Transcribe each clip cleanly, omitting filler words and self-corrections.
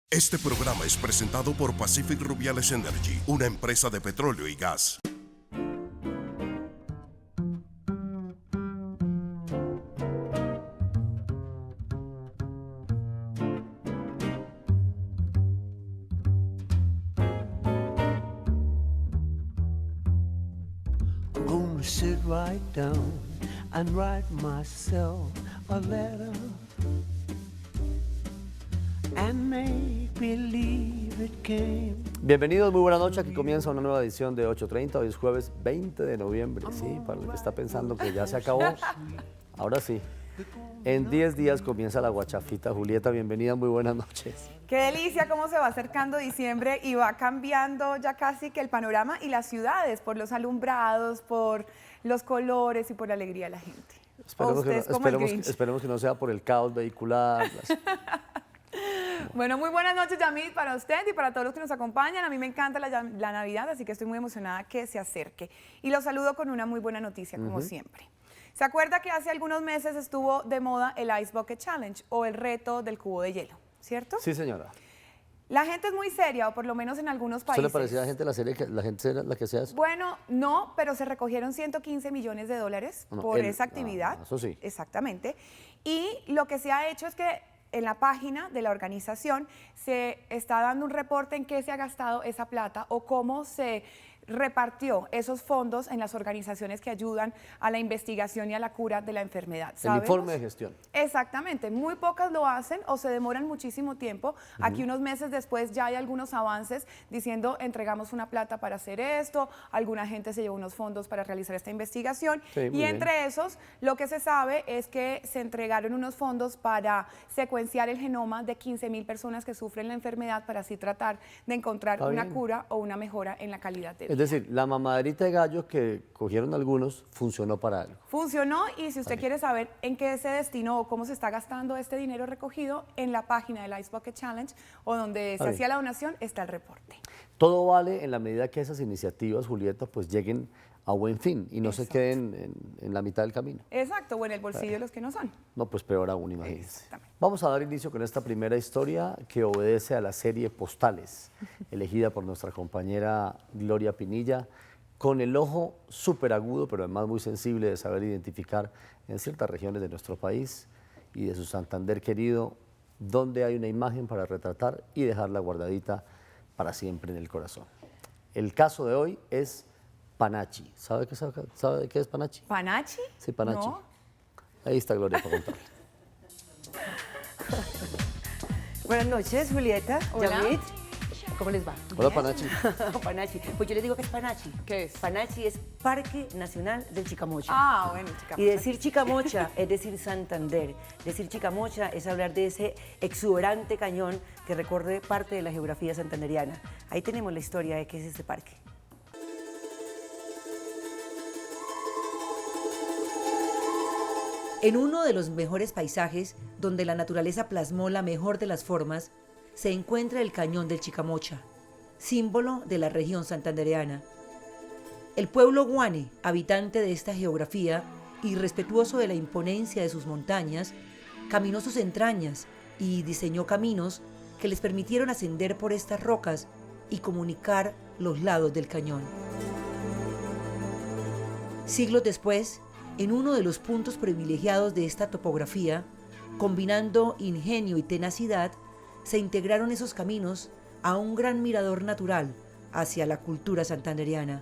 Este programa es presentado por Pacific Rubiales Energy, una empresa de petróleo y gas. I'm gonna sit right down and write myself a letter and make believe it came. Bienvenidos, muy buena noche. Aquí comienza una nueva edición de 8:30. Hoy es jueves 20 de noviembre. Sí, para el que está pensando que ya se acabó, ahora sí. En 10 días comienza la guachafita. Julieta, bienvenida, muy buenas noches. Qué delicia cómo se va acercando diciembre y va cambiando ya casi que el panorama y las ciudades por los alumbrados, por los colores y por la alegría de la gente. Esperemos que no sea por el caos vehicular. Bueno, muy buenas noches, Yamit, para usted y para todos los que nos acompañan. A mí me encanta la Navidad, así que estoy muy emocionada que se acerque. Y los saludo con una muy buena noticia, como siempre. ¿Se acuerda que hace algunos meses estuvo de moda el Ice Bucket Challenge o el reto del cubo de hielo, cierto? Sí, señora. La gente es muy seria, o por lo menos en algunos países. ¿Eso le parecía a la gente la serie, la gente la que sea eso? Bueno, no, pero se recogieron 115 millones de dólares por esa actividad. Eso sí. Exactamente. Y lo que se ha hecho es que en la página de la organización se está dando un reporte en qué se ha gastado esa plata o cómo se repartió esos fondos en las organizaciones que ayudan a la investigación y a la cura de la enfermedad. El ¿Sabemos? informe de gestión. Exactamente, muy pocas lo hacen o se demoran muchísimo tiempo. Aquí unos meses después ya hay algunos avances diciendo entregamos una plata para hacer esto, alguna gente se llevó unos fondos para realizar esta investigación y entre esos lo que se sabe es que se entregaron unos fondos para secuenciar el genoma de 15,000 personas que sufren la enfermedad para así tratar de encontrar una cura o una mejora en la calidad de vida. Es decir, la mamaderita de gallo que cogieron algunos funcionó para algo. Funcionó y si usted quiere saber en qué se destinó o cómo se está gastando este dinero recogido, en la página del Ice Bucket Challenge o donde se hacía la donación está el reporte. Todo vale en la medida que esas iniciativas, Julieta, pues lleguen a buen fin y no se queden en la mitad del camino. Exacto, o en el bolsillo de los que no son. No, pues peor aún, imagínense. Exactamente. Vamos a dar inicio con esta primera historia que obedece a la serie Postales, elegida por nuestra compañera Gloria Pinilla, con el ojo súper agudo, pero además muy sensible de saber identificar en ciertas regiones de nuestro país y de su Santander querido, donde hay una imagen para retratar y dejarla guardadita para siempre en el corazón. El caso de hoy es Panachi. ¿Sabe qué es Panachi? ¿Panachi? Sí, Panachi. No. Ahí está Gloria para contarle. Buenas noches, Julieta, Hola. Yamit. ¿Cómo les va? Hola, Panachi. Panachi. Pues yo les digo que es Panachi. ¿Qué es? Panachi es Parque Nacional del Chicamocha. Ah, bueno, chica. Y decir Chicamocha es decir Santander. Decir Chicamocha es hablar de ese exuberante cañón que recorre parte de la geografía santanderiana. Ahí tenemos la historia de qué es este parque. En uno de los mejores paisajes, donde la naturaleza plasmó la mejor de las formas, se encuentra el Cañón del Chicamocha, símbolo de la región santandereana. El pueblo guane, habitante de esta geografía y respetuoso de la imponencia de sus montañas, caminó sus entrañas y diseñó caminos que les permitieron ascender por estas rocas y comunicar los lados del cañón. Siglos después, en uno de los puntos privilegiados de esta topografía, combinando ingenio y tenacidad, se integraron esos caminos a un gran mirador natural hacia la cultura santandereana.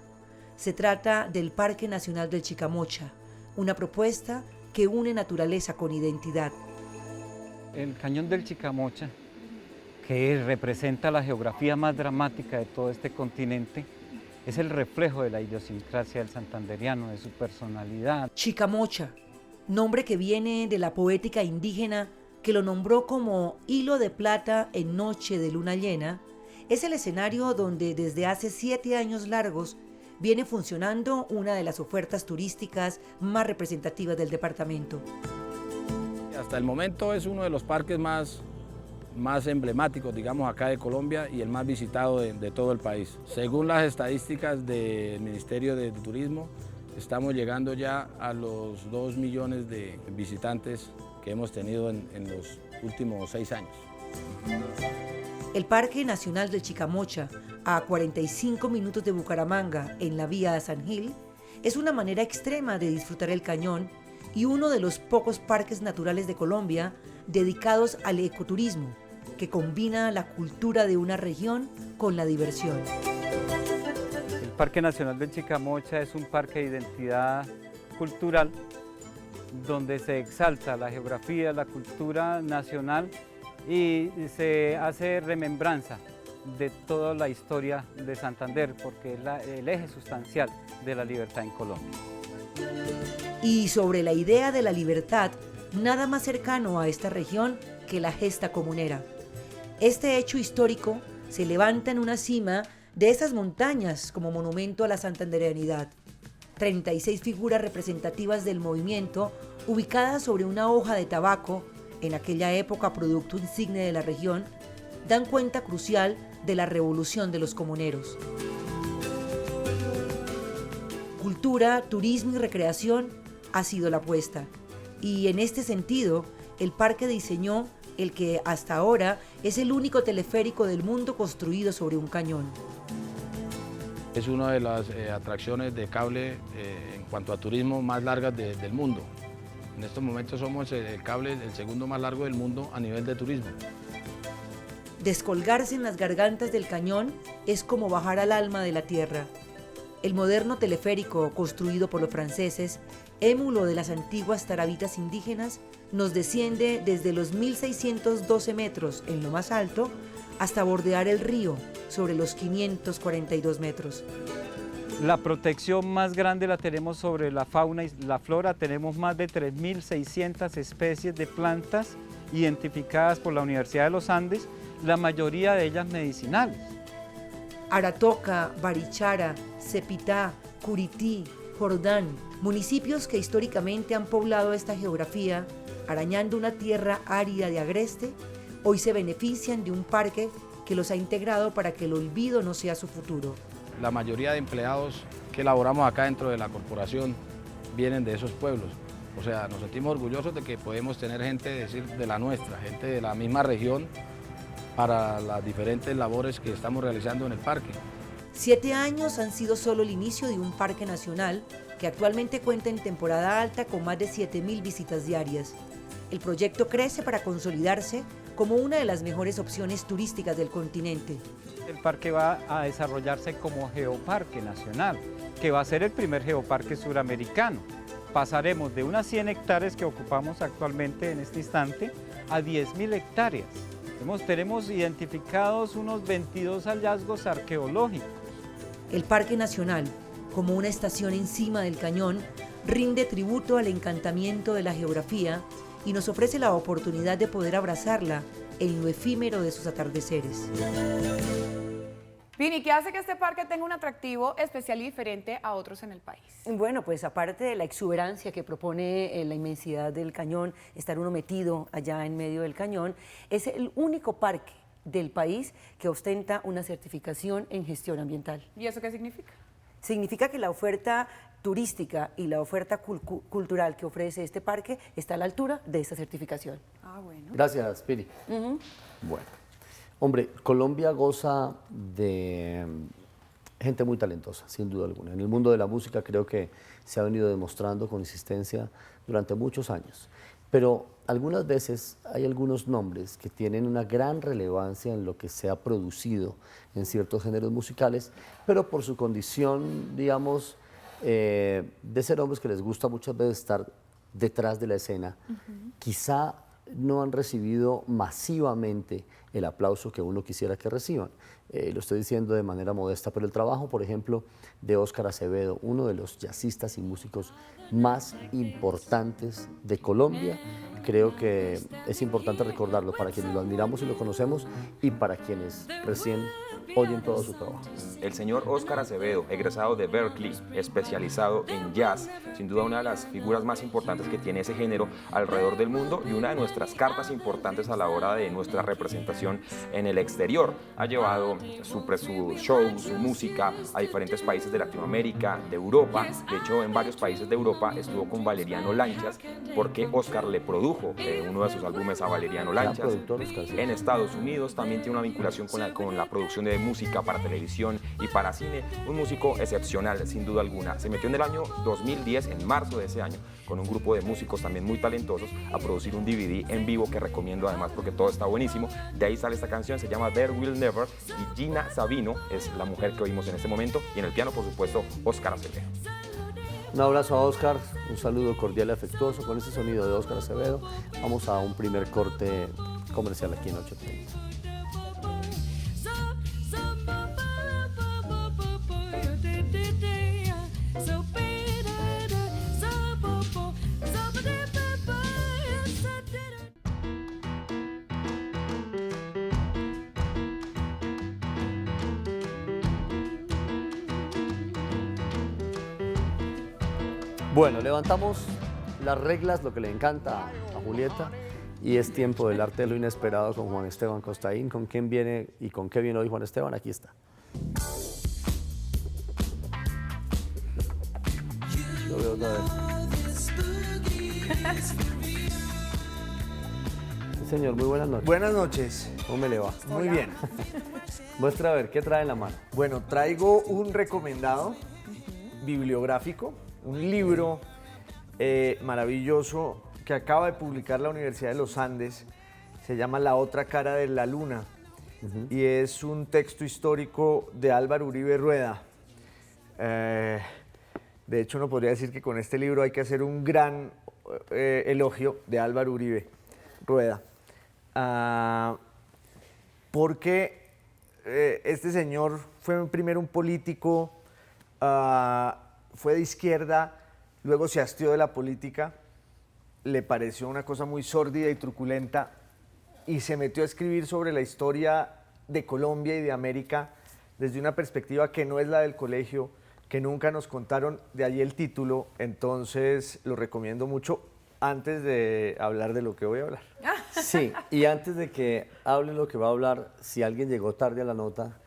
Se trata del Parque Nacional del Chicamocha, una propuesta que une naturaleza con identidad. El Cañón del Chicamocha, que representa la geografía más dramática de todo este continente, es el reflejo de la idiosincrasia del santandereano, de su personalidad. Chicamocha, nombre que viene de la poética indígena que lo nombró como hilo de plata en noche de luna llena, es el escenario donde desde hace 7 años largos viene funcionando una de las ofertas turísticas más representativas del departamento. Hasta el momento es uno de los parques más emblemáticos, digamos, acá de Colombia y el más visitado de todo el país. Según las estadísticas del Ministerio de Turismo, estamos llegando ya a los 2 millones de visitantes que hemos tenido en los últimos 6 años. El Parque Nacional del Chicamocha, a 45 minutos de Bucaramanga, en la vía a San Gil, es una manera extrema de disfrutar el cañón y uno de los pocos parques naturales de Colombia dedicados al ecoturismo, que combina la cultura de una región con la diversión. El Parque Nacional del Chicamocha es un parque de identidad cultural donde se exalta la geografía, la cultura nacional y se hace remembranza de toda la historia de Santander, porque es el eje sustancial de la libertad en Colombia. Y sobre la idea de la libertad, nada más cercano a esta región que la gesta comunera. Este hecho histórico se levanta en una cima de esas montañas como monumento a la santandereanidad. 36 figuras representativas del movimiento ubicadas sobre una hoja de tabaco, en aquella época producto insigne de la región, dan cuenta crucial de la revolución de los comuneros. Cultura, turismo y recreación ha sido la apuesta. Y en este sentido, el parque diseñó el que hasta ahora es el único teleférico del mundo construido sobre un cañón. Es una de las atracciones de cable en cuanto a turismo más largas del mundo. En estos momentos somos el cable el segundo más largo del mundo a nivel de turismo. Descolgarse en las gargantas del cañón es como bajar al alma de la tierra. El moderno teleférico construido por los franceses, émulo de las antiguas tarabitas indígenas, nos desciende desde los 1.612 metros en lo más alto hasta bordear el río sobre los 542 metros. La protección más grande la tenemos sobre la fauna y la flora. Tenemos más de 3.600 especies de plantas identificadas por la Universidad de los Andes, la mayoría de ellas medicinales. Aratoca, Barichara, Cepitá, Curití, Jordán, municipios que históricamente han poblado esta geografía, arañando una tierra árida de agreste, hoy se benefician de un parque que los ha integrado para que el olvido no sea su futuro. La mayoría de empleados que laboramos acá dentro de la corporación vienen de esos pueblos. O sea, nos sentimos orgullosos de que podemos tener gente de la nuestra, gente de la misma región para las diferentes labores que estamos realizando en el parque. 7 años han sido solo el inicio de un parque nacional que actualmente cuenta en temporada alta con más de 7.000 visitas diarias. El proyecto crece para consolidarse como una de las mejores opciones turísticas del continente. El parque va a desarrollarse como geoparque nacional, que va a ser el primer geoparque suramericano. Pasaremos de unas 100 hectáreas que ocupamos actualmente en este instante a 10.000 hectáreas. Tenemos identificados unos 22 hallazgos arqueológicos. El Parque Nacional, como una estación encima del cañón, rinde tributo al encantamiento de la geografía y nos ofrece la oportunidad de poder abrazarla en lo efímero de sus atardeceres. Vini, ¿qué hace que este parque tenga un atractivo especial y diferente a otros en el país? Bueno, pues aparte de la exuberancia que propone la inmensidad del cañón, estar uno metido allá en medio del cañón, es el único parque del país que ostenta una certificación en gestión ambiental. ¿Y eso qué significa? Significa que la oferta turística y la oferta cultural que ofrece este parque está a la altura de esta certificación. Ah, bueno. Gracias, Piri. Bueno, hombre, Colombia goza de gente muy talentosa, sin duda alguna. En el mundo de la música creo que se ha venido demostrando con insistencia durante muchos años. Pero algunas veces hay algunos nombres que tienen una gran relevancia en lo que se ha producido en ciertos géneros musicales, pero por su condición, digamos, de ser hombres que les gusta muchas veces estar detrás de la escena, quizá no han recibido masivamente el aplauso que uno quisiera que reciban. Lo estoy diciendo de manera modesta, pero el trabajo, por ejemplo, de Óscar Acevedo, uno de los jazzistas y músicos más importantes de Colombia, creo que es importante recordarlo para quienes lo admiramos y lo conocemos y para quienes recién oyen todo su trabajo. El señor Óscar Acevedo, egresado de Berkeley, especializado en jazz, sin duda una de las figuras más importantes que tiene ese género alrededor del mundo y una de nuestras cartas importantes a la hora de nuestra representación presentación en el exterior. Ha llevado su show, su música a diferentes países de Latinoamérica, de Europa. De hecho, en varios países de Europa estuvo con Valeriano Lanchas, porque Oscar le produjo uno de sus álbumes a Valeriano Lanchas. En Estados Unidos también tiene una vinculación con la producción de música para televisión y para cine. Un músico excepcional, sin duda alguna. Se metió en el año 2010, en marzo de ese año, con un grupo de músicos también muy talentosos, a producir un DVD en vivo que recomiendo además porque todo está buenísimo. De ahí sale esta canción, se llama There Will Never, y Gina Sabino es la mujer que oímos en este momento, y en el piano, por supuesto, Oscar Acevedo. Un abrazo a Oscar, un saludo cordial y afectuoso. Con ese sonido de Oscar Acevedo vamos a un primer corte comercial aquí en 830. Bueno, levantamos las reglas, lo que le encanta a Julieta, y es tiempo del arte de lo inesperado con Juan Esteban Costaín. ¿Con quién viene y con qué viene hoy Juan Esteban? Aquí está. Lo veo otra vez. Sí, señor, muy buenas noches. Buenas noches. ¿Cómo me le va? Muy bien. Muestra a ver, ¿qué trae en la mano? Bueno, traigo un recomendado bibliográfico, un libro maravilloso que acaba de publicar la Universidad de los Andes. Se llama La otra cara de la luna y es un texto histórico de Álvaro Uribe Rueda. De hecho, uno podría decir que con este libro hay que hacer un gran elogio de Álvaro Uribe Rueda, porque este señor fue primero un político, fue de izquierda, luego se hastió de la política, le pareció una cosa muy sórdida y truculenta y se metió a escribir sobre la historia de Colombia y de América desde una perspectiva que no es la del colegio, que nunca nos contaron, de allí el título. Entonces lo recomiendo mucho antes de hablar de lo que voy a hablar. Sí, y antes de que hable lo que va a hablar, si alguien llegó tarde a la nota,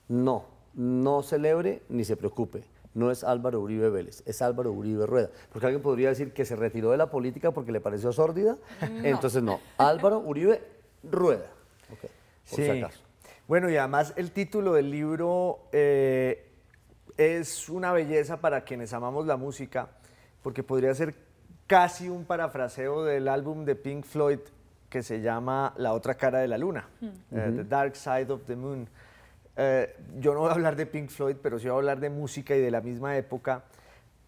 no celebre ni se preocupe. No es Álvaro Uribe Vélez, es Álvaro Uribe Rueda. Porque alguien podría decir que se retiró de la política porque le pareció sórdida. No. Entonces no, Álvaro Uribe Rueda. Okay, por si acaso. Bueno, y además el título del libro es una belleza para quienes amamos la música, porque podría ser casi un parafraseo del álbum de Pink Floyd que se llama La otra cara de la luna, The Dark Side of the Moon. Yo no voy a hablar de Pink Floyd, pero sí voy a hablar de música y de la misma época.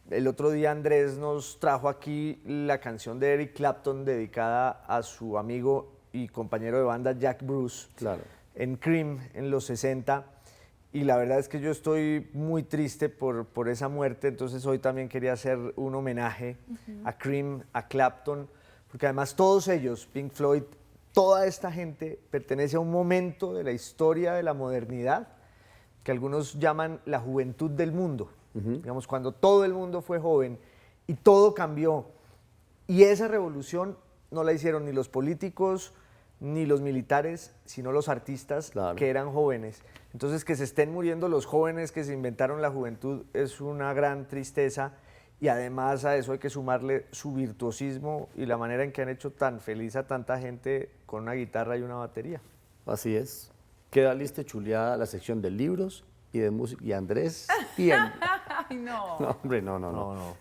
El otro día Andrés nos trajo aquí la canción de Eric Clapton dedicada a su amigo y compañero de banda Jack Bruce, claro, en Cream en los 60. Y la verdad es que yo estoy muy triste por esa muerte, entonces hoy también quería hacer un homenaje a Cream, a Clapton, porque además todos ellos, Pink Floyd, toda esta gente pertenece a un momento de la historia de la modernidad que algunos llaman la juventud del mundo. Digamos, cuando todo el mundo fue joven y todo cambió. Y esa revolución no la hicieron ni los políticos ni los militares, sino los artistas, claro, que eran jóvenes. Entonces, que se estén muriendo los jóvenes que se inventaron la juventud es una gran tristeza. Y además a eso hay que sumarle su virtuosismo y la manera en que han hecho tan feliz a tanta gente con una guitarra y una batería. Así es. Queda lista y chuleada la sección de libros y de música. Y Andrés tiembla. Ay, no. No, hombre, no.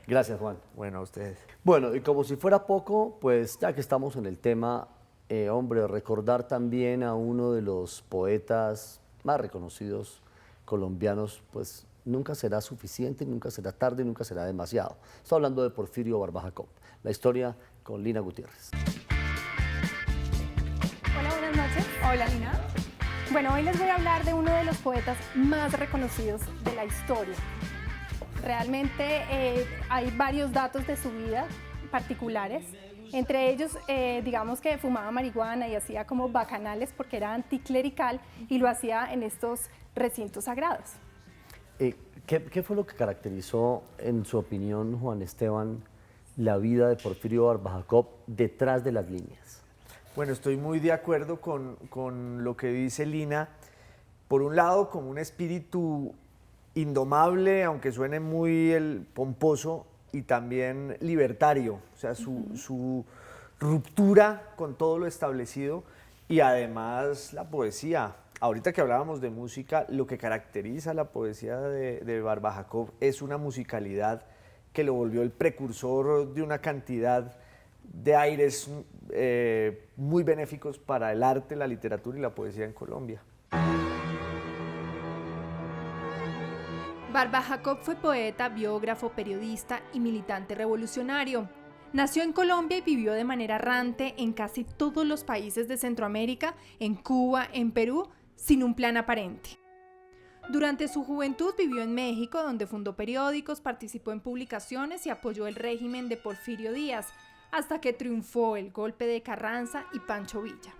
Gracias, Juan. Bueno, a ustedes. Bueno, y como si fuera poco, pues ya que estamos en el tema, hombre, recordar también a uno de los poetas más reconocidos colombianos, pues nunca será suficiente, nunca será tarde, nunca será demasiado. Estoy hablando de Porfirio Barba Jacob. La historia con Lina Gutiérrez. Hola, buenas noches. Hola, Lina. Bueno, hoy les voy a hablar de uno de los poetas más reconocidos de la historia. Realmente hay varios datos de su vida particulares. Entre ellos, digamos que fumaba marihuana y hacía como bacanales porque era anticlerical y lo hacía en estos recintos sagrados. ¿Qué fue lo que caracterizó, en su opinión, Juan Esteban, la vida de Porfirio Barba Jacob detrás de las líneas? Bueno, estoy muy de acuerdo con lo que dice Lina. Por un lado, como un espíritu indomable, aunque suene muy pomposo, y también libertario, o sea, su ruptura con todo lo establecido y además la poesía. Ahorita que hablábamos de música, lo que caracteriza la poesía de Barba Jacob es una musicalidad que lo volvió el precursor de una cantidad de aires muy benéficos para el arte, la literatura y la poesía en Colombia. Barba Jacob fue poeta, biógrafo, periodista y militante revolucionario. Nació en Colombia y vivió de manera errante en casi todos los países de Centroamérica, en Cuba, en Perú, sin un plan aparente. Durante su juventud vivió en México, donde fundó periódicos, participó en publicaciones y apoyó el régimen de Porfirio Díaz, hasta que triunfó el golpe de Carranza y Pancho Villa.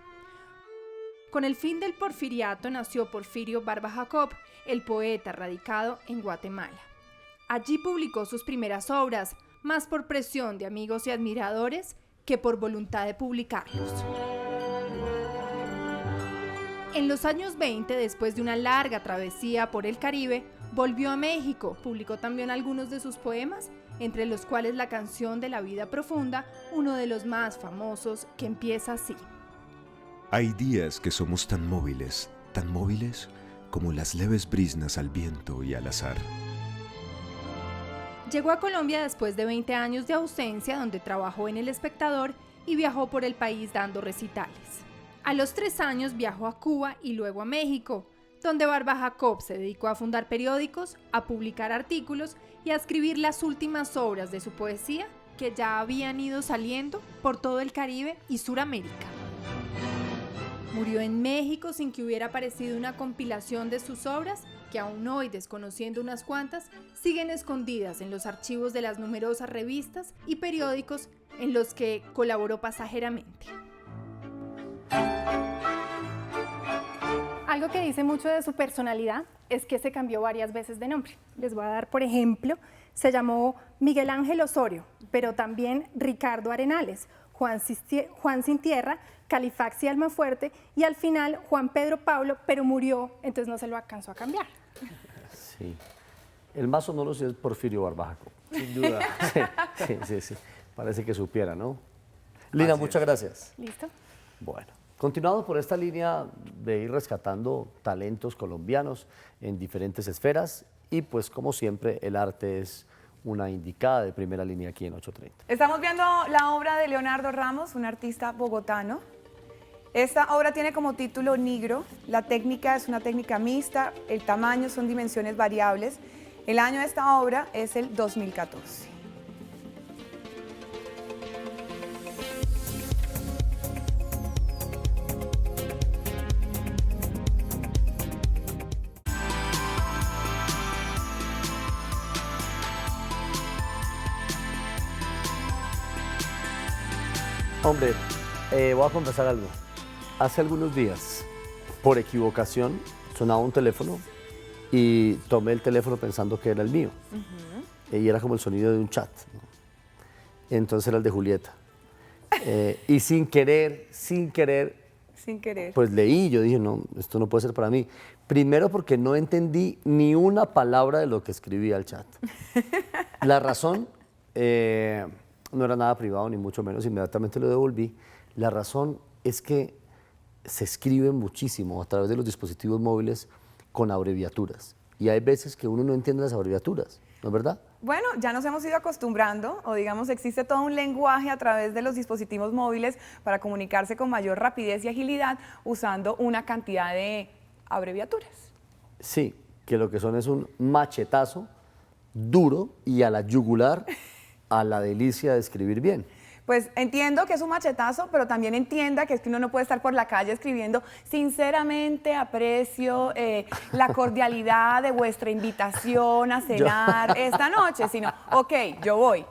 Con el fin del porfiriato nació Porfirio Barba Jacob, el poeta radicado en Guatemala. Allí publicó sus primeras obras, más por presión de amigos y admiradores que por voluntad de publicarlos. En los años 20, después de una larga travesía por el Caribe, volvió a México. Publicó también algunos de sus poemas, entre los cuales la canción de la vida profunda, uno de los más famosos, que empieza así. Hay días que somos tan móviles como las leves brisnas al viento y al azar. Llegó a Colombia después de 20 años de ausencia, donde trabajó en El Espectador y viajó por el país dando recitales. A los 3 años viajó a Cuba y luego a México, donde Barba Jacob se dedicó a fundar periódicos, a publicar artículos y a escribir las últimas obras de su poesía, que ya habían ido saliendo por todo el Caribe y Suramérica. Murió en México sin que hubiera aparecido una compilación de sus obras, que aún hoy, desconociendo unas cuantas, siguen escondidas en los archivos de las numerosas revistas y periódicos en los que colaboró pasajeramente. Algo que dice mucho de su personalidad es que se cambió varias veces de nombre. Les voy a dar, por ejemplo, se llamó Miguel Ángel Osorio, pero también Ricardo Arenales, Juan Sin Tierra, Califax y Almafuerte, y al final Juan Pedro Pablo, pero murió, entonces no se lo alcanzó a cambiar. Sí. El más sonoro sí es Porfirio Barba Jacob. Sin duda. Sí. Parece que supiera, ¿no? Lina, muchas gracias. ¿Listo? Bueno, continuando por esta línea de ir rescatando talentos colombianos en diferentes esferas y pues como siempre el arte es una indicada de primera línea aquí en 830. Estamos viendo la obra de Leonardo Ramos, un artista bogotano. Esta obra tiene como título Nigro. La técnica es una técnica mixta, el tamaño son dimensiones variables. El año de esta obra es el 2014. Hombre, voy a confesar algo. Hace algunos días, por equivocación, sonaba un teléfono y tomé el teléfono pensando que era el mío. Y era como el sonido de un chat, ¿no? Entonces era el de Julieta. Y sin querer, pues leí, yo dije, no, esto no puede ser para mí. Primero porque no entendí ni una palabra de lo que escribía el chat. La razón... no era nada privado, ni mucho menos, inmediatamente lo devolví. La razón es que se escribe muchísimo a través de los dispositivos móviles con abreviaturas. Y hay veces que uno no entiende las abreviaturas, ¿no es verdad? Bueno, ya nos hemos ido acostumbrando, o digamos, existe todo un lenguaje a través de los dispositivos móviles para comunicarse con mayor rapidez y agilidad usando una cantidad de abreviaturas. Sí, que lo que son es un machetazo duro y a la yugular a la delicia de escribir bien. Pues entiendo que es un machetazo, pero también entienda que es que uno no puede estar por la calle escribiendo sinceramente aprecio la cordialidad de vuestra invitación a cenar esta noche, sino, ok, yo voy.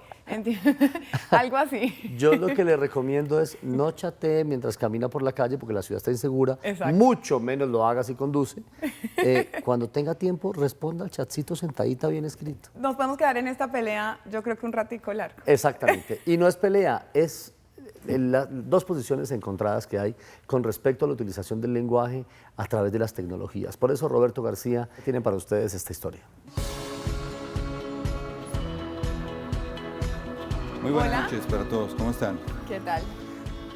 Algo así. Yo lo que le recomiendo es no chatee mientras camina por la calle porque la ciudad está insegura. Exacto. Mucho menos lo haga si conduce. Cuando tenga tiempo, responda al chatcito sentadita bien escrito. Nos podemos quedar en esta pelea, yo creo que un ratico largo. Exactamente. Y no es pelea, es dos posiciones encontradas que hay con respecto a la utilización del lenguaje a través de las tecnologías. Por eso, Roberto García tiene para ustedes esta historia. Muy buenas noches para todos, ¿cómo están? ¿Qué tal?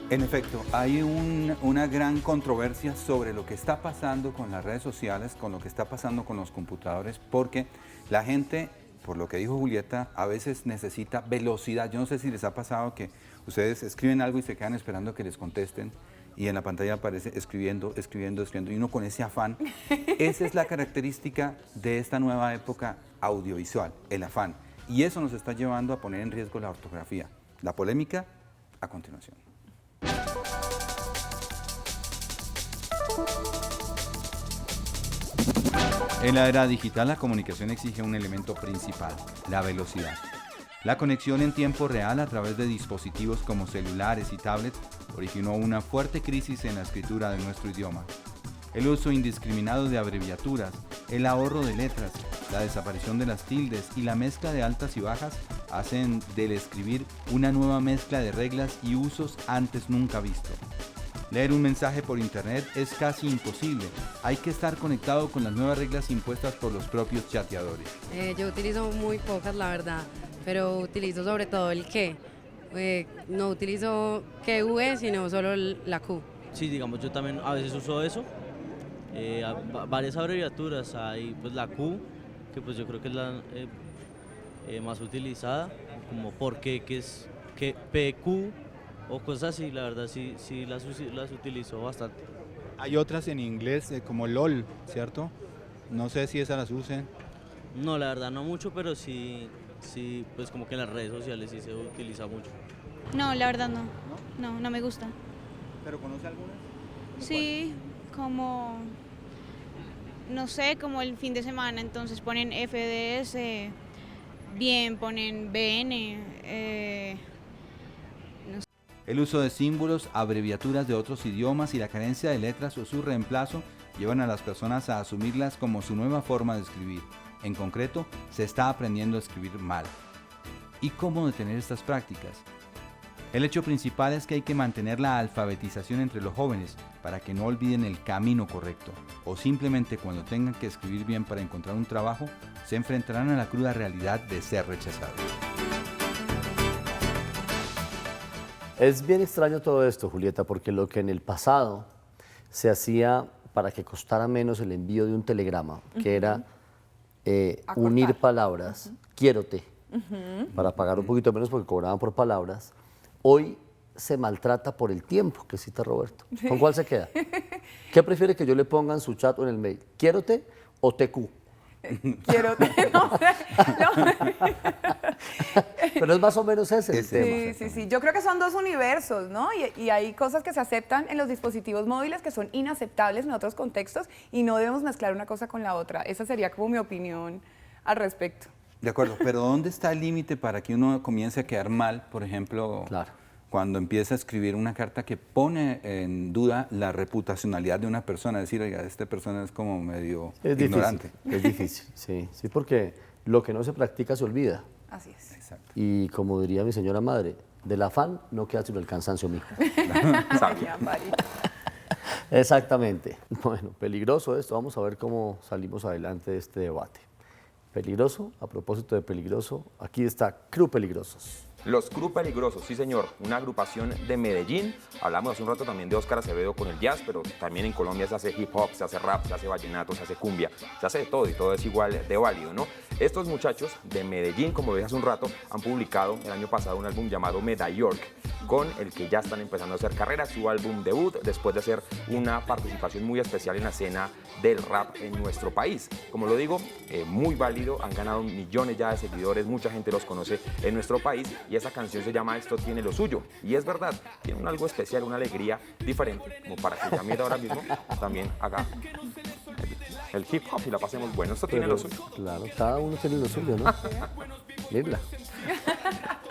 En efecto, hay una gran controversia sobre lo que está pasando con las redes sociales, con lo que está pasando con los computadores, porque la gente, por lo que dijo Julieta, a veces necesita velocidad. Yo no sé si les ha pasado que ustedes escriben algo y se quedan esperando que les contesten y en la pantalla aparece escribiendo, y uno con ese afán. Esa es la característica de esta nueva época audiovisual, el afán. Y eso nos está llevando a poner en riesgo la ortografía. La polémica, a continuación. En la era digital, la comunicación exige un elemento principal, la velocidad. La conexión en tiempo real a través de dispositivos como celulares y tablets originó una fuerte crisis en la escritura de nuestro idioma. El uso indiscriminado de abreviaturas, el ahorro de letras, la desaparición de las tildes y la mezcla de altas y bajas hacen del escribir una nueva mezcla de reglas y usos antes nunca visto. Leer un mensaje por internet es casi imposible. Hay que estar conectado con las nuevas reglas impuestas por los propios chateadores. Yo utilizo muy pocas, la verdad, pero utilizo sobre todo el que. No utilizo QV, sino solo la Q. Sí, digamos, yo también a veces uso eso. Varias abreviaturas. Hay pues la Q, que pues yo creo que es la más utilizada, como por qué, que es que PQ. O cosas así, la verdad sí las utilizo bastante. Hay otras en inglés como LOL, ¿cierto? No sé si esas las usen. No, la verdad no mucho, pero sí, pues como que en las redes sociales sí se utiliza mucho. No, la verdad no. No me gusta. ¿Pero conoce algunas? Sí, como, no sé, como el fin de semana, entonces ponen FDS, bien, ponen BN, El uso de símbolos, abreviaturas de otros idiomas y la carencia de letras o su reemplazo llevan a las personas a asumirlas como su nueva forma de escribir. En concreto, se está aprendiendo a escribir mal. ¿Y cómo detener estas prácticas? El hecho principal es que hay que mantener la alfabetización entre los jóvenes para que no olviden el camino correcto, o simplemente cuando tengan que escribir bien para encontrar un trabajo, se enfrentarán a la cruda realidad de ser rechazados. Es bien extraño todo esto, Julieta, porque lo que en el pasado se hacía para que costara menos el envío de un telegrama, que era unir palabras, quiérote, para pagar un poquito menos porque cobraban por palabras, hoy se maltrata por el tiempo que cita Roberto. ¿Con cuál se queda? ¿Qué prefiere que yo le ponga en su chat o en el mail? ¿Quiérote o TQ? Quiérote, no sé. Pero es más o menos ese el tema. Sí. Yo creo que son dos universos, ¿no? Y hay cosas que se aceptan en los dispositivos móviles que son inaceptables en otros contextos y no debemos mezclar una cosa con la otra. Esa sería como mi opinión al respecto. De acuerdo, pero ¿dónde está el límite para que uno comience a quedar mal, por ejemplo, cuando empieza a escribir una carta que pone en duda la reputacionalidad de una persona? Decir, oiga, esta persona es como medio ignorante. Es difícil, sí, porque lo que no se practica se olvida. Así es. Exacto. Y como diría mi señora madre, del afán no queda sino el cansancio, mijo. Exactamente. Bueno, peligroso esto. Vamos a ver cómo salimos adelante de este debate. Peligroso, a propósito de peligroso, aquí está Crew Peligrosos. Los Crew Peligrosos, sí señor, una agrupación de Medellín. Hablamos hace un rato también de Óscar Acevedo con el jazz, pero también en Colombia se hace hip hop, se hace rap, se hace vallenato, se hace cumbia, se hace de todo y todo es igual de válido, ¿no? Estos muchachos de Medellín, como lo dije hace un rato, han publicado el año pasado un álbum llamado Meda York, con el que ya están empezando a hacer carrera, su álbum debut, después de hacer una participación muy especial en la escena del rap en nuestro país. Como lo digo, muy válido, han ganado millones ya de seguidores, mucha gente los conoce en nuestro país y esa canción se llama Esto tiene lo suyo. Y es verdad, tiene un algo especial, una alegría diferente, como para que Yamir ahora mismo también haga el hip hop y la pasemos bueno. Esto tiene lo suyo. Claro, cada uno tiene lo suyo, ¿no? Libra.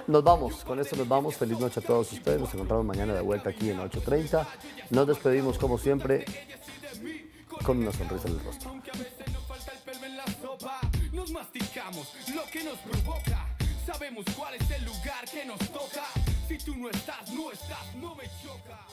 Nos vamos, con esto nos vamos. Feliz noche a todos ustedes. Nos encontramos mañana de vuelta aquí en 8:30. Nos despedimos como siempre con una sonrisa en el rostro. Nos masticamos lo que nos provoca. Sabemos cuál es el lugar que nos toca. Si tú no estás, no me choca.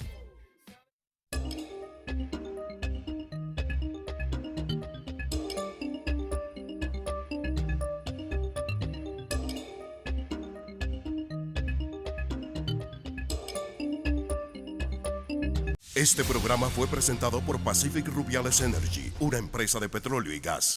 Este programa fue presentado por Pacific Rubiales Energy, una empresa de petróleo y gas.